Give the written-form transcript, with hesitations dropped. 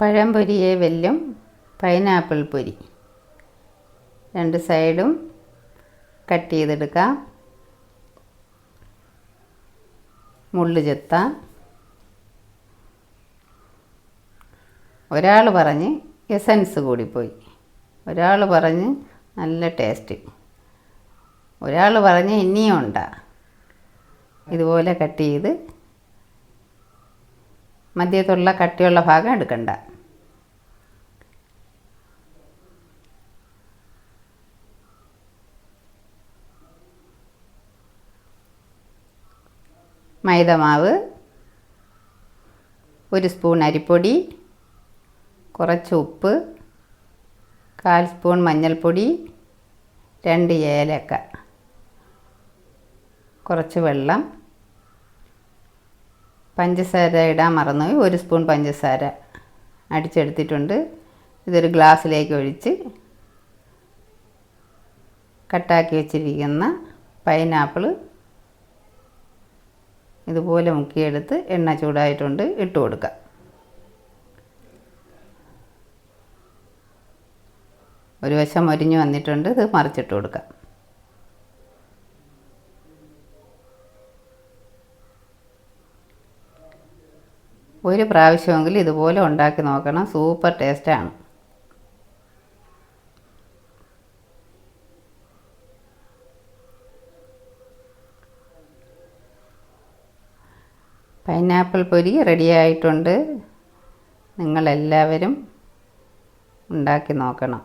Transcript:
പഴംപൊരിയെ വെല്ലും pineapple പൊരി. രണ്ട് സൈഡും കട്ട് ചെയ്തെടുക്കാം. മുള്ള് ചെത്താം. ഒരാൾ പറഞ്ഞ് എസൻസ് കൂടിപ്പോയി, ഒരാൾ പറഞ്ഞ് നല്ല ടേസ്റ്റ്, ഒരാൾ പറഞ്ഞ് ഇനിയും ഉണ്ടാ. ഇതുപോലെ കട്ട് ചെയ്ത് മധ്യത്തുള്ള കട്ടിയുള്ള ഭാഗം എടുക്കണ്ട. മൈദമാവ്, 1 സ്പൂൺ അരിപ്പൊടി, കുറച്ച് ഉപ്പ്, 1/4 സ്പൂൺ മഞ്ഞൾപ്പൊടി, 2 ഏലക്ക, കുറച്ച് വെള്ളം, പഞ്ചസാര ഇടാൻ മറന്നുപോയി, 1 സ്പൂൺ പഞ്ചസാര അടിച്ചെടുത്തിട്ടുണ്ട്. ഇതൊരു ഗ്ലാസ്സിലേക്ക് ഒഴിച്ച് കട്ടാക്കി വെച്ചിരിക്കുന്ന പൈനാപ്പിൾ ഇതുപോലെ മുക്കിയെടുത്ത് എണ്ണ ചൂടായിട്ടുണ്ട് ഇട്ട് കൊടുക്കാം. ഒരു വശം മൊരിഞ്ഞു വന്നിട്ടുണ്ട്, ഇത് മറിച്ചിട്ട് കൊടുക്കാം. ഒരു പ്രാവശ്യമെങ്കിലും ഇതുപോലെ ഉണ്ടാക്കി നോക്കണം, സൂപ്പർ ടേസ്റ്റാണ്. പൈനാപ്പിൾ പൊരി റെഡിയായിട്ടുണ്ട്. നിങ്ങളെല്ലാവരും ഉണ്ടാക്കി നോക്കണം.